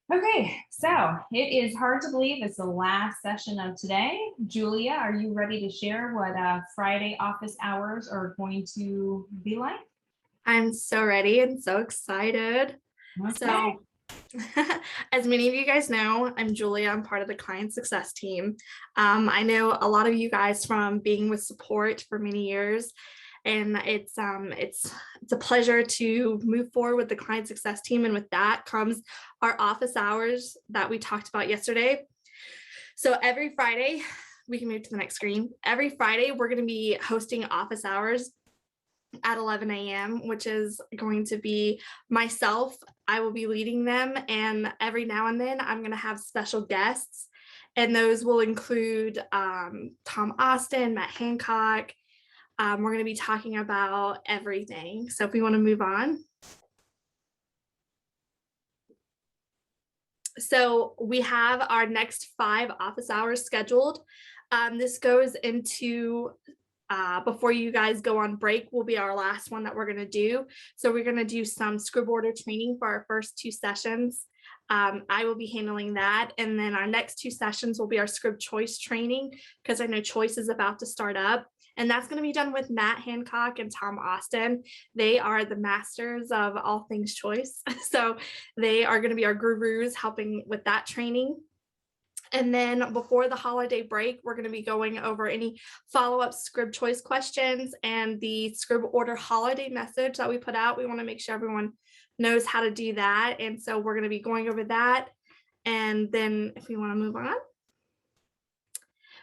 Okay, so it is hard to believe it's the last session of today. Julia, are you ready to share what Friday office hours are going to be like? I'm so ready and so excited. Okay. So, as many of you guys know, I'm Julia. I'm part of the client success team. I know a lot of you guys from being with support for many years, and it's a pleasure to move forward with the client success team. And with that comes our office hours that we talked about yesterday. So every Friday, we can move to the next screen. Every Friday, we're going to be hosting office hours at 11 a.m., which is going to be myself. I will be leading them. And every now and then, I'm going to have special guests. And those will include Tom Austin, Matt Hancock. We're going to be talking about everything. So if we want to move on. So we have our next 5 office hours scheduled. This goes into before you guys go on break will be our last one that we're going to do. So we're going to do some scrib order training for our first 2 sessions. I will be handling that. And then our next 2 sessions will be our scrib choice training, because I know choice is about to start up. And that's going to be done with Matt Hancock and Tom Austin. They are the masters of all things choice. So they are going to be our gurus helping with that training. And then before the holiday break, we're going to be going over any follow-up scrib choice questions and the scrib order holiday message that we put out. We want to make sure everyone knows how to do that. And so we're going to be going over that. And then if we want to move on.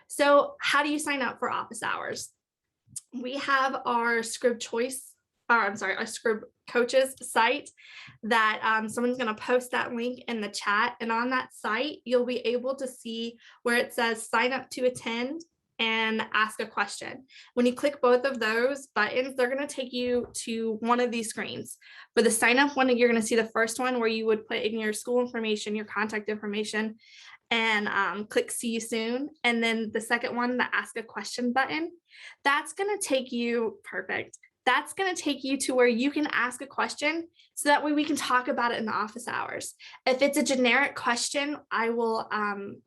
So how do you sign up for office hours? We have our scrib choice, or I'm sorry, our ScribCoaches site that someone's going to post that link in the chat. And on that site, you'll be able to see where it says sign up to attend and ask a question. When you click both of those buttons, they're going to take you to one of these screens. For the sign up one, you're going to see the first one where you would put in your school information, your contact information, and click see you soon. And then the second one, the ask a question button, that's going to take you perfect. That's going to take you to where you can ask a question, so that way we can talk about it in the office hours. If it's a generic question, I will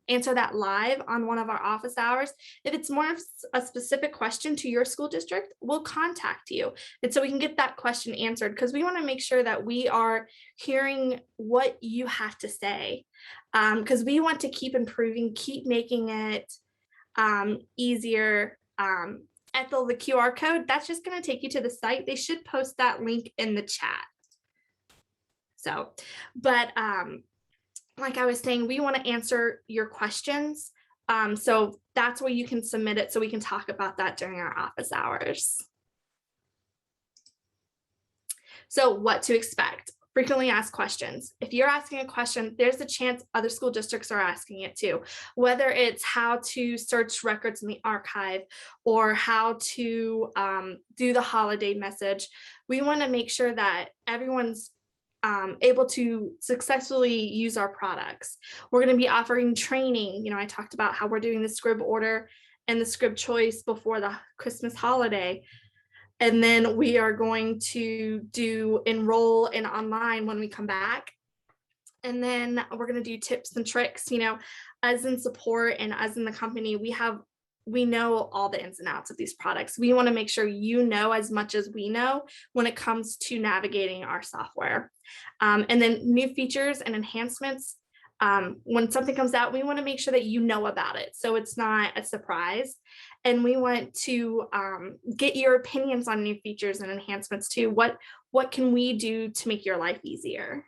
answer that live on one of our office hours. If it's more of a specific question to your school district, we'll contact you. And so we can get that question answered, because we want to make sure that we are hearing what you have to say, because we want to keep improving, keep making it easier. Ethel, the QR code, that's just going to take you to the site. They should post that link in the chat. So, but like I was saying, we want to answer your questions. So that's where you can submit it, so we can talk about that during our office hours. So what to expect? Frequently asked questions. If you're asking a question, there's a chance other school districts are asking it too, whether it's how to search records in the archive or how to do the holiday message. We want to make sure that everyone's able to successfully use our products. We're going to be offering training. You know, I talked about how we're doing the scrib order and the scrib choice before the Christmas holiday. And then we are going to do enroll in online when we come back. And then we're going to do tips and tricks. You know, as in support and as in the company, we know all the ins and outs of these products. We want to make sure you know as much as we know when it comes to navigating our software. And then new features and enhancements. When something comes out, we want to make sure that you know about it, so it's not a surprise. And we want to get your opinions on new features and enhancements too. What can we do to make your life easier?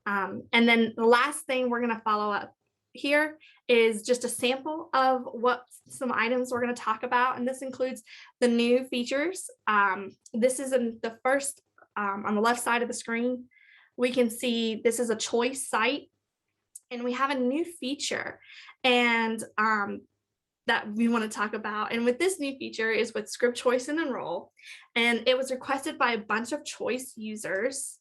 And then the last thing we're going to follow up here is just a sample of what some items we're going to talk about. And this includes the new features. This is in the first on the left side of the screen. We can see this is a choice site. And we have a new feature and that we want to talk about. And with this new feature is with scrib choice and enroll. And it was requested by a bunch of choice users.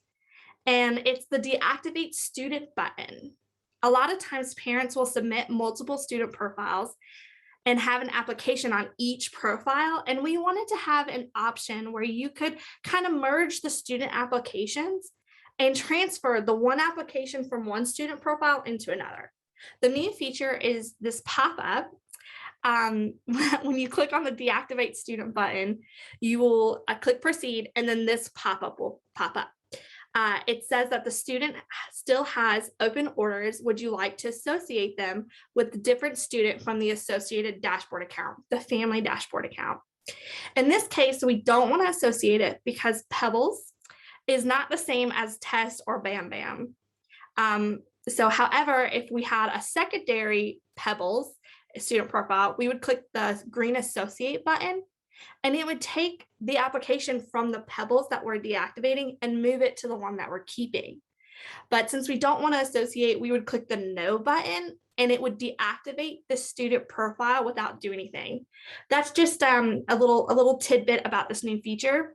And it's the Deactivate Student button. A lot of times parents will submit multiple student profiles and have an application on each profile. And we wanted to have an option where you could kind of merge the student applications and transfer the one application from one student profile into another. The new feature is this pop-up. When you click on the Deactivate Student button, you will click Proceed, and then this pop-up will pop up. It says that the student still has open orders. Would you like to associate them with the different student from the associated dashboard account, the family dashboard account? In this case, we don't want to associate it because Pebbles is not the same as Test or Bam Bam. So however, if we had a secondary Pebbles student profile, we would click the green associate button, and it would take the application from the Pebbles that we're deactivating and move it to the one that we're keeping. But since we don't want to associate, we would click the no button, and it would deactivate the student profile without doing anything. That's just a little tidbit about this new feature.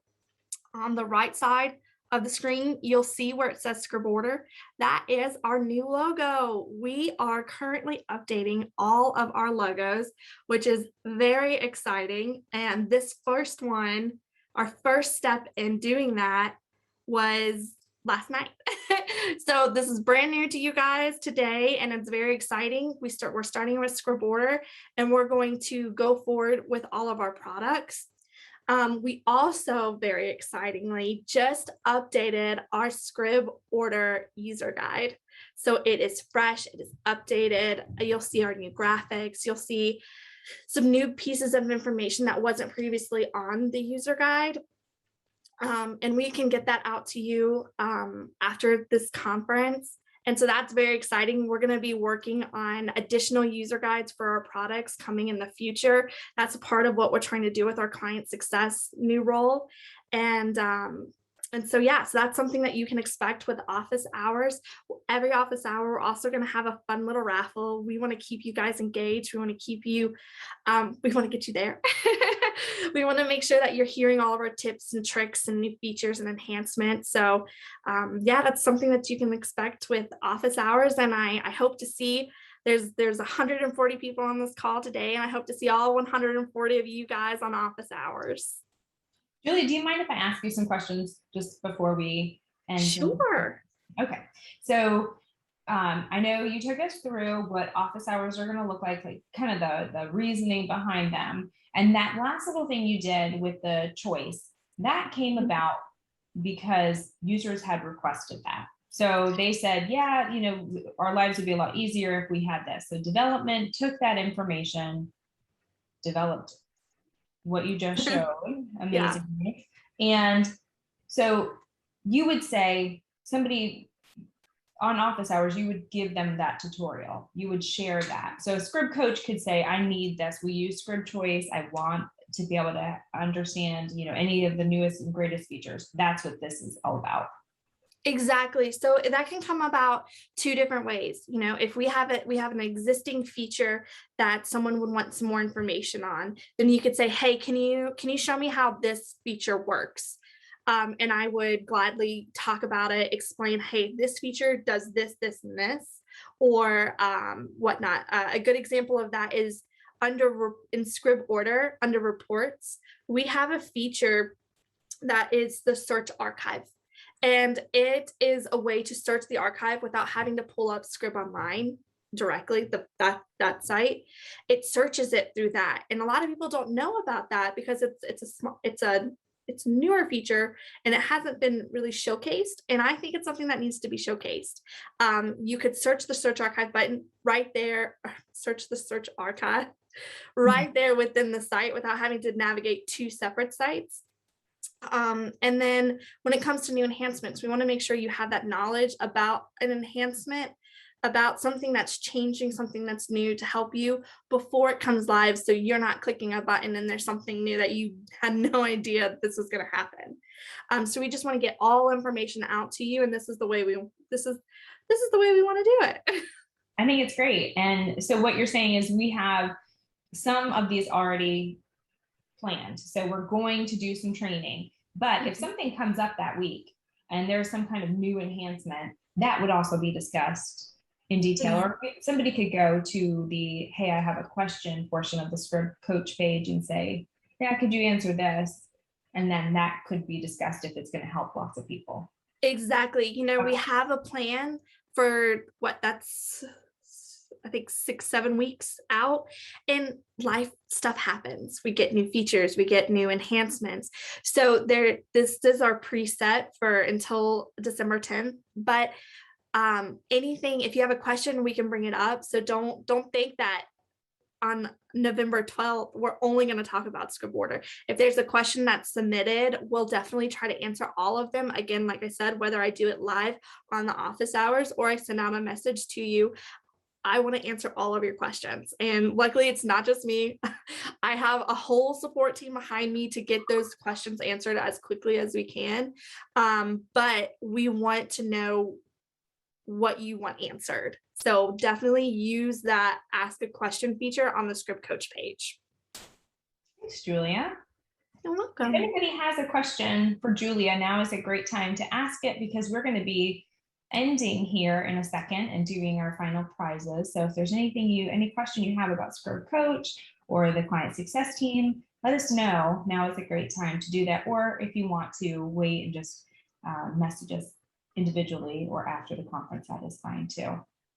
On the right side of the screen, you'll see where it says Scrib Order. That is our new logo. We are currently updating all of our logos, which is very exciting. And this first one, our first step in doing that was last night. So this is brand new to you guys today, and it's very exciting. We're starting with Scrib Order, and we're going to go forward with all of our products. We also, very excitingly, just updated our Scrib Order user guide. So it is fresh, it is updated. You'll see our new graphics. You'll see some new pieces of information that wasn't previously on the user guide. And we can get that out to you after this conference. And so that's very exciting. We're going to be working on additional user guides for our products coming in the future. That's a part of what we're trying to do with our client success new role. And so, yeah, so that's something that you can expect with office hours. Every office hour, we're also going to have a fun little raffle. We want to keep you guys engaged. We want to keep you, we want to get you there. We want to make sure that you're hearing all of our tips and tricks and new features and enhancements. So yeah, that's something that you can expect with office hours. And I hope to see, there's 140 people on this call today, and I hope to see all 140 of you guys on office hours. Julie, do you mind if I ask you some questions just before we end? Sure. Okay. So I know you took us through what office hours are going to look like kind of the reasoning behind them. And that last little thing you did with the choice, that came about because users had requested that. So they said, yeah, our lives would be a lot easier if we had this. So development took that information, developed what you just showed. Amazing. Yeah. And so you would say somebody on office hours, you would give them that tutorial. You would share that. So a Scrib coach could say, I need this. We use Scrib Choice. I want to be able to understand, any of the newest and greatest features. That's what this is all about. Exactly. So that can come about two different ways. If we have an existing feature that someone would want some more information on, then you could say, hey, can you show me how this feature works? And I would gladly talk about it, explain, hey, this feature does this, this, and this, or whatnot. A good example of that is in Scrib Order, under reports, we have a feature that is the search archive. And it is a way to search the archive without having to pull up Scrib Online directly, that site. It searches it through that. And a lot of people don't know about that because it's a newer feature and it hasn't been really showcased. And I think it's something that needs to be showcased. You could search the search archive button right there, search the search archive right there within the site without having to navigate two separate sites. And then when it comes to new enhancements, we want to make sure you have that knowledge about an enhancement, about something that's changing, something that's new to help you before it comes live. So you're not clicking a button and there's something new that you had no idea this was going to happen. So we just want to get all information out to you. And this is the way we want to do it. I think it's great. And so what you're saying is we have some of these already planned. So we're going to do some training, but if something comes up that week and there's some kind of new enhancement, that would also be discussed in detail. Or somebody could go to the, hey, I have a question portion of the Scrib Coach page and say, yeah, could you answer this? And then that could be discussed if it's going to help lots of people. Exactly. You know, we have a plan for that's I think 6, 7 weeks out, and life stuff happens. We get new features, we get new enhancements. So this is our preset for until December 10th. But anything, if you have a question, we can bring it up. So don't think that on November 12th, we're only going to talk about script order. If there's a question that's submitted, we'll definitely try to answer all of them. Again, like I said, whether I do it live on the office hours or I send out a message to you, I want to answer all of your questions. And luckily, it's not just me. I have a whole support team behind me to get those questions answered as quickly as we can. But we want to know what you want answered. So definitely use that ask a question feature on the Script Coach page. Thanks, Julia. You're If welcome. anybody has a question for Julia, now is a great time to ask it, because we're going to be ending here in a second and doing our final prizes. So if there's any question you have about Script Coach or the client success team, let us know. Now is a great time to do that. Or if you want to wait and just message us individually or after the conference, that is fine too.